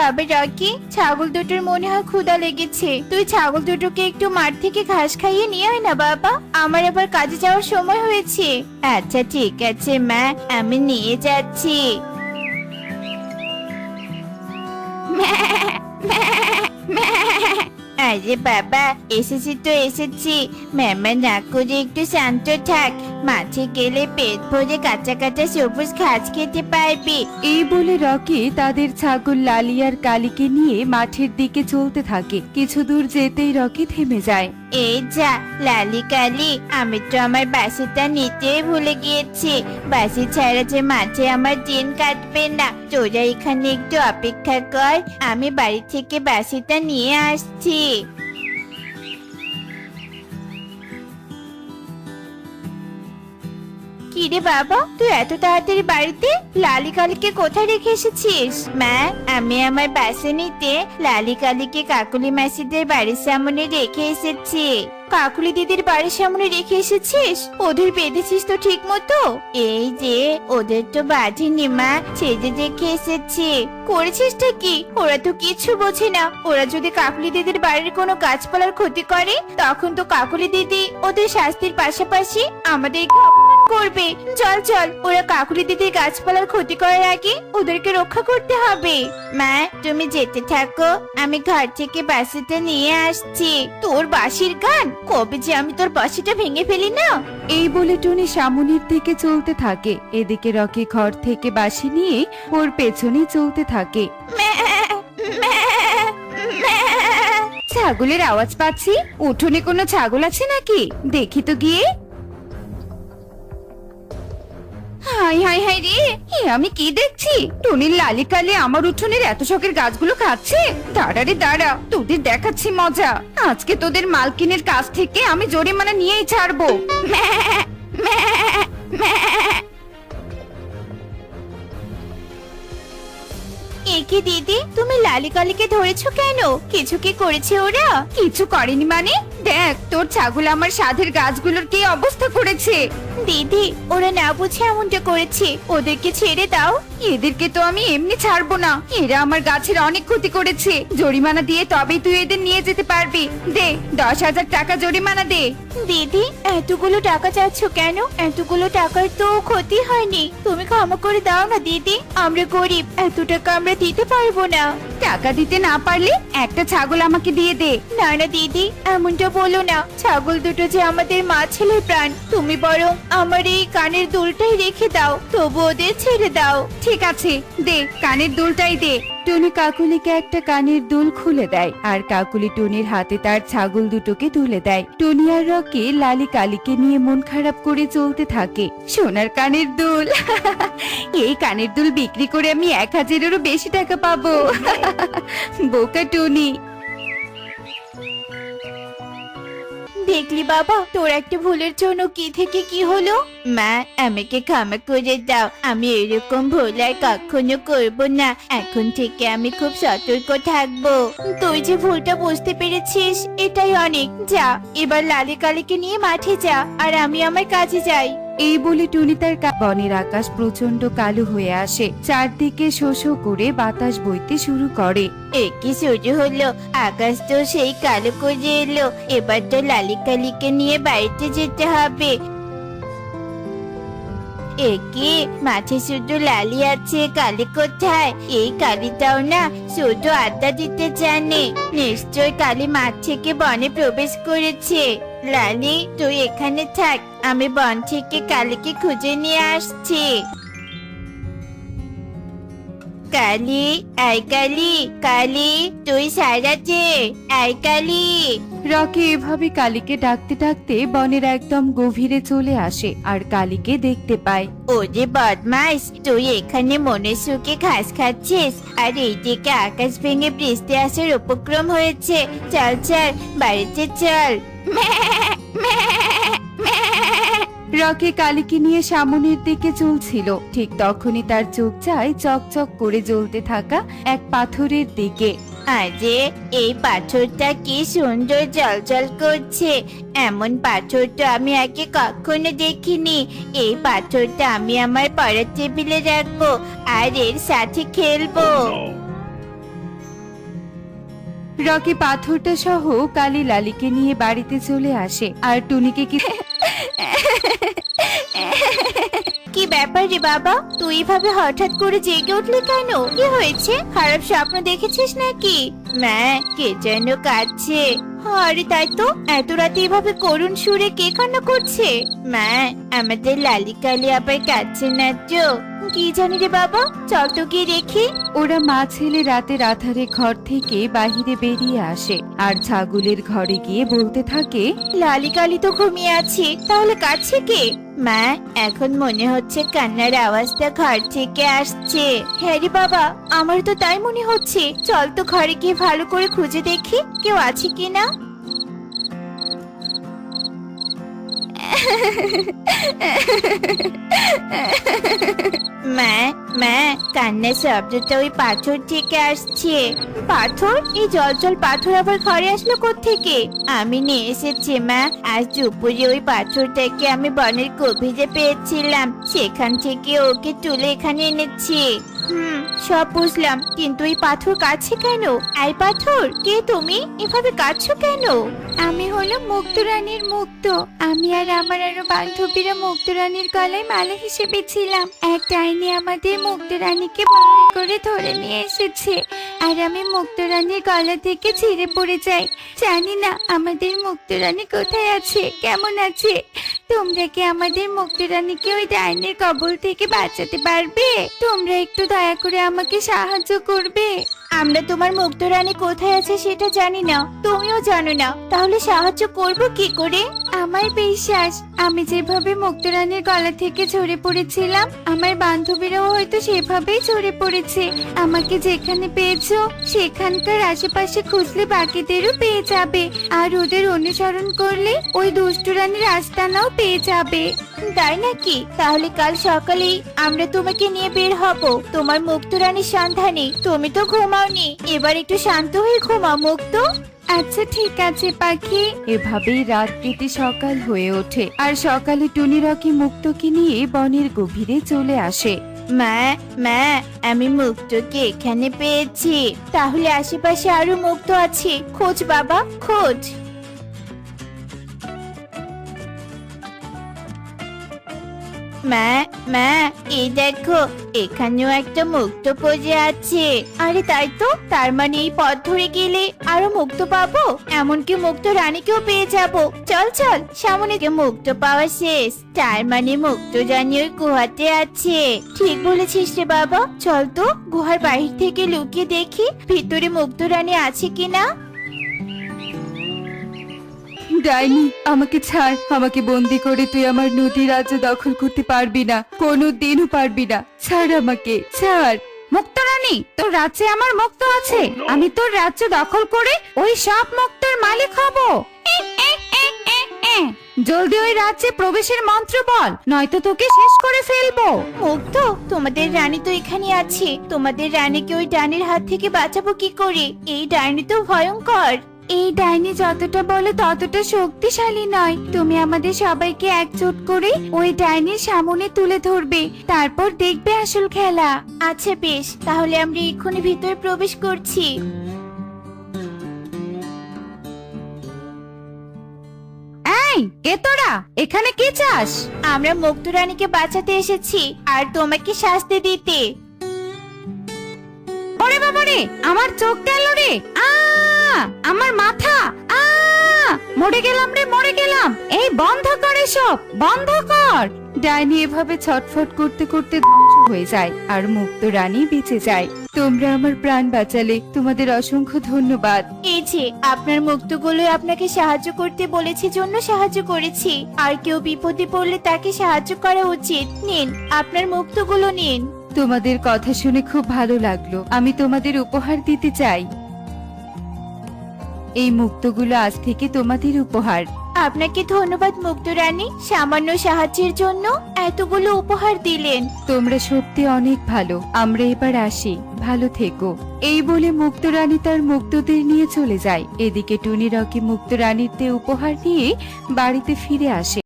বাবা রকি, ছাগল দুটোর মনে হয় ক্ষুধা লেগেছে। তুই ছাগল দুটোকে একটু মাঠ থেকে ঘাস খাইয়ে নিয়ে আয় না বাবা, আমার আবার কাজে যাওয়ার সময় হয়েছে। আচ্ছা ঠিক আছে মা, আমি নিয়ে যাচ্ছি। আরে বাবা, এসেছি তো এসেছি। ম্যামা না করে একটু শান্ত থাক। মাঠে গেলে পেট ভরে কাঁচা কাঁচা সবুজ ঘাস খেতে পারবি। এই বলে রকি তাদের ছাগল লালি আর কালীকে নিয়ে মাঠের দিকে চলতে থাকে। কিছু দূর যেতেই রকি থেমে যায়। এই যা লালি কালি, আমি তো আমার বাসিটা নিতেই ভুলে গিয়েছি। বাসি ছাড়া যে মাঠে আমার দিন কাটবে না। তোরা এখানে একটু অপেক্ষা কর, আমি বাড়ি থেকে বাসিটা নিয়ে আসছি। কিরে বাবা, তুই এত তাড়াতাড়ি বাড়িতে? লালি কালীকে কোথায় রেখে এসেছিস? মা, আমি আমার বাসে নিতে লালি কালীকে কাকুলি মাসিদের বাড়ির সামনে রেখে এসেছি। কাকুলি দিদির বাড়ির সামনে রেখে এসেছিস? ওদের বেঁধেছিস তো ঠিক মতো? এই যে ওদের তো বাঁধিনি মা, ছেড়ে রেখে এসেছি। করেছিসটা কি? ওরা তো কিছু বোঝে না। ওরা যদি কাকুলি দিদির বাড়ির কোনো গাছপালার ক্ষতি করে, তখন তো কাকুলি দিদি ওদের শাস্তির পাশাপাশি আমাদেরকে অপমান করবে। চল চল, ওরা কাকুলি দিদির গাছপালার ক্ষতি করার আগে ওদেরকে রক্ষা করতে হবে। মা, তুমি যেতে থাকো, আমি ঘর থেকে বাসিটা নিয়ে আসছি। তোর বাঁশির গান, কবে যে আমি তোর বাঁশিটা ভেঙে ফেলি না। এই বলে টুনি সামনের দিকে চলতে থাকে। এদিকে রকি ঘর থেকে বাঁশি নিয়ে ওর পেছনে চলতে থাকে। ছাগলের আওয়াজ পাচ্ছি, উঠোনে কোনো ছাগল আছে নাকি? দেখি তো গিয়ে। হাই হাই হাই রে, এ আমি কি দেখছি? টুনির লালি কালি আমার উঠোনের এত শখের গাছগুলো খাচ্ছে। দাঁড়া রে দাঁড়া, তোদের দেখাচ্ছি মজা। আজকে তোদের মালকিনের কাছ থেকে আমি জরিমানা নিয়েই ছাড়বো। একে দিদি, তুমি লালি কালিকে ধরেছো কেন? কিছু কি করেছে ওরা? কিছু করেনি মানে? দেখ তোর ছাগল আমার সাধের গাছগুলোর কি অবস্থা করেছে। দিদি, ওরা না বুঝে এমনটা করেছে, ওদেরকে ছেড়ে দাও। এদেরকে তো আমি এমনি ছাড়বো না। এরা আমার গাছের অনেক ক্ষতি করেছে। জরিমানা দিয়ে তবেই তুই এদের নিয়ে যেতে পারবি। দে 10,000 টাকা জরিমানা দে। দিদি, এতগুলো টাকা চাচ্ছ কেন? এতগুলো টাকার তো ক্ষতি হয়নি, তুমি ক্ষমা করে দাও না দিদি। আমরা গরিব, এত টাকা আমরা দিতে পারবো না। টাকা দিতে না পারলে একটা ছাগল আমাকে দিয়ে দে। না না দিদি, এমনটা বলো না। ছাগল দুটো যে আমাদের মা ছেলের প্রাণ। তুমি বরং আমার এই কানের দুলটাই রেখে দাও, তবু ওদের ছেড়ে দাও। ঠিক আছে, দে কানের দুলটাই দে। টুনি কাকুলিকে একটা কানের দুল খুলে দেয় আর কাকুলি টুনির হাতে তার ছাগল দুটোকে তুলে দেয়। টুনি আর রকি লালি কালীকে নিয়ে মন খারাপ করে চলতে থাকে। সোনার কানের দুল, এই কানের দুল বিক্রি করে আমি 1,000-এরও বেশি টাকা পাবো। বোকা টুনি। দেখলি বাবা, তোর একটা ভুলের জন্য কি থেকে কি হলো। মা, আমাকে ক্ষমা করে দাও, আমি এরকম ভুল আর কখনো করব না। এখন থেকে আমি খুব সতর্ক থাকবো। তুই যে ভুলটা বুঝতে পেরেছিস, এটাই অনেক। যা, এবার লালি কালীকে নিয়ে মাঠে যা, আর আমি আমার কাজে যাই। এই বলে টুনি তার বনের আকাশ প্রচন্ড কালো হয়ে আসে। চারদিকে শো শো করে বাতাস বইতে শুরু করে। কি শুরু হলো? আকাশ তো সেই কালো করে এলো। এবার তো লালি কালীকে নিয়ে বাড়িতে যেতে হবে। একে মাঠে শুধু লালি আছে, কালি কোথায়? এই কালিটাও না শুধু আড্ডা দিতে জানে। নিশ্চয় কালি মাঠ থেকে বনে প্রবেশ করেছে। লালি, তুই এখানে থাক, আমি বন থেকে কালীকে খুঁজে নিয়ে আসছি। কালি, আই কালি, কালি তুই সারাতে, আই কালি। রকি এভাবে কালীকে ডাকতে ডাকতে বনের একদম গভীরে চলে আসে আর কালীকে দেখতে পায়। ওরে বদমাস, তুই এখানে মনের সুখে ঘাস খাচ্ছিস, আর এইদিকে আকাশ ভেঙে বৃষ্টি আসার উপক্রম হয়েছে। চল চল, বাড়িতে চল। রকি কালীকে নিয়ে সামনের দিকে চলছিল। ঠিক তখনই তার চোখ যায় চকচক করে জ্বলতে থাকা এক পাথরের দিকে। আরে, এই পাথরটা কি সুন্দর জলজল করছে। এমন পাথর তো আমি আগে কখনো দেখিনি। এই পাথরটা আমি আমার পড়ার টেবিলে রাখবো আর এর সাথে খেলবো। রকি পাথরটা সহ কালী লালিকে নিয়ে বাড়িতে চলে আসে আর টুনিকে কি ব্যাপার রে বাবা, তুই এভাবে হঠাৎ করে জেগে উঠলি কেন? কি হয়েছে? খারাপ স্বপ্ন দেখেছিস নাকি? মা, কে যেন কাঁদছে। আরে তাই তো, এত রাতে এভাবে করুণ সুরে কে কান্না করছে? মা, আমাদের লালি কালি আবার কাঁদছে না তো? কি জানি রে বাবা, চল তো গিয়ে দেখি। ওরা মা ছেলে রাতের আধারে ঘর থেকে বাহিরে বেরিয়ে আসে আর ছাগলের ঘরে গিয়ে বলতে থাকে, লালি কালি তো ঘুমিয়ে আছে, তাহলে কাঁদছে কে? মা, এখন মনে হচ্ছে কান্নার আওয়াজটা ঘর থেকে আসছে। হ্যাঁ রে বাবা, আমার তো তাই মনে হচ্ছে। চল তো ঘরে গিয়ে ভালো করে খুঁজে দেখি কেউ আছে কিনা। মা, মা, কান্নার শব্দটা ওই পাথর থেকে আসছে। পাথর? এই জল জল পাথর আবার ঘরে আসলো কোত্থেকে? আমি নিয়ে এসেছি মা। আজ দুপুরে ওই পাথরটাকে আমি বনের গভীরে পেয়েছিলাম, সেখান থেকে ওকে তুলে এখানে এনেছি। সব বুঝলাম, কিন্তু এই পাথর কাছে কেন? এই পাথর, কে তুমি? এভাবে কাঁদছো কেন? আমি হলো মুক্ত রানীর মুক্ত। আমি আর আমার আরো বান্ধবীরা মুক্ত রানীর গলায় মালা হিসেবে ছিলাম। এক ডাইনি আমাদের মুক্ত রানীকে বন্দি করে ধরে নিয়ে এসেছে আর আমি মুক্ত রানীর গলা থেকে ছিঁড়ে পড়ে যাই। জানি না আমাদের মুক্ত রানী কোথায় আছে, কেমন আছে। তোমরা কি আমাদের মুক্ত রানীকে ওই ডাইনির কবল থেকে বাঁচাতে পারবে? তোমরা একটু দয়া করে আমাকে সাহায্য করবে। আমরা তোমার মুক্ত রানী কোথায় আছে সেটা জানি না, তুমিও জানো না, তাহলে সাহায্য করব কি করে? আমার বিশ্বাস, আমি যেভাবে মুক্ত রানীর গলা থেকে ঝরে পড়েছিলাম, আমার বান্ধবীরাও হয়তো সেভাবেই ঝরে পড়েছে। আমাকে যেখানে পেয়েছো সেখানকার আশেপাশে খুঁজলে বাকিদেরও পেয়ে যাবে, আর ওদের অনুসরণ করলে ওই দুষ্ট রানীর আস্তানাও পেয়ে যাবে। তাই নাকি? তাহলে কাল সকালেই আমরা তোমাকে নিয়ে বের হব তোমার মুক্ত রানীর সন্ধানে। তুমি তো ঘুমাওনি, এবার একটু শান্ত হয়ে ঘুমাও মুক্ত। আচ্ছা ঠিক আছে পাখি। এভাবেই রাত কেটে সকাল হয়ে ওঠে আর সকালে টুনি রকি মুক্তকে নিয়ে বনের গভীরে চলে আসে। মা, মা, আমি মুক্তকে এখানে পেয়েছি। তাহলে আশেপাশে আরো মুক্ত আছে, খোঁজ বাবা, খোঁজ। মা, মা, এই দেখো, এখানেও একটা মুক্ত পড়ে আছে। আরে তাই তো, তার মানে এই পথ ধরে গেলে আরো মুক্ত পাবো, এমনকি মুক্ত রানীকেও পেয়ে যাবো। চল চল, সামনে মুক্ত পাওয়া শেষ, তার মানে মুক্ত রানী ওই গুহাতে আছে। ঠিক বলেছিস রে বাবা, চল তো গুহার বাহির থেকে লুকিয়ে দেখি ভিতরে মুক্ত রানী আছে কিনা। ডাইনি, আমাকে ছাড়। আমাকে বন্দি করে তুই আমার নদী রাজ্য দখল করতে পারবি না, কোনো দিনও পারবি না। ছাড় আমাকে, ছাড়। মুক্ত রানী, তোর রাজ্যে আমার মুক্ত আছে। আমি তোর রাজ্য দখল করে ওই সব মুক্তের মালিক হব। জলদি ওই রাজ্যে প্রবেশের মন্ত্র বল, নয়তো তোকে শেষ করে ফেলবো। মুক্ত, তোমাদের রানী তো এখানে আছে, তোমাদের রানীকে ওই ডাইনির হাত থেকে বাঁচাবো কি করে? এই ডাইনি তো ভয়ঙ্কর। এই ডাইনি যতটা বলে ততটা শক্তিশালী নয়। তুমি আমাদের সবাইকে একজোট করে ওই ডাইনির সামনে তুলে ধরবে, তারপর দেখবে আসল খেলা। আচ্ছা বেশ, তাহলে আমরা এক্ষুনি ভিতরে প্রবেশ করছি। এই, কে তোরা? এখানে কি চাস? আমরা মুক্ত রানীকে বাঁচাতে এসেছি আর তোমাকে শাস্তি দিতে। ওরে বাবারে, আমার চোখ গেল রে। আমার মাথা, মরে গেলাম রে, মরে গেলাম। এই বন্ধ কর, সব বন্ধ কর। ডাইনি এভাবে ছটফট করতে করতে ধ্বংস হয়ে যায় আর মুক্ত রানী বেঁচে যায়। তোমরা আমার প্রাণ বাঁচালে, তোমাদের অসংখ্য ধন্যবাদ। এই যে আপনার মুক্তগুলো আপনাকে সাহায্য করতে বলেছি জন্য সাহায্য করেছি, আর কেউ বিপদে পড়লে তাকে সাহায্য করা উচিত। নিন, আপনার মুক্তগুলো নিন। তোমাদের কথা শুনে খুব ভালো লাগলো। আমি তোমাদের উপহার দিতে চাই। এই মুক্তগুলো আজ থেকে তোমাদের উপহার। আপনাকে ধন্যবাদ মুক্ত রানী, সামান্য সাহায্যের জন্য এতগুলো উপহার দিলেন। তোমরা সত্যি অনেক ভালো। আমরা এবার আসি, ভালো থেকো। এই বলে মুক্ত রানী তার মুক্তদের নিয়ে চলে যায়। এদিকে টুনি রকি মুক্ত রানীতে উপহার নিয়ে বাড়িতে ফিরে আসে।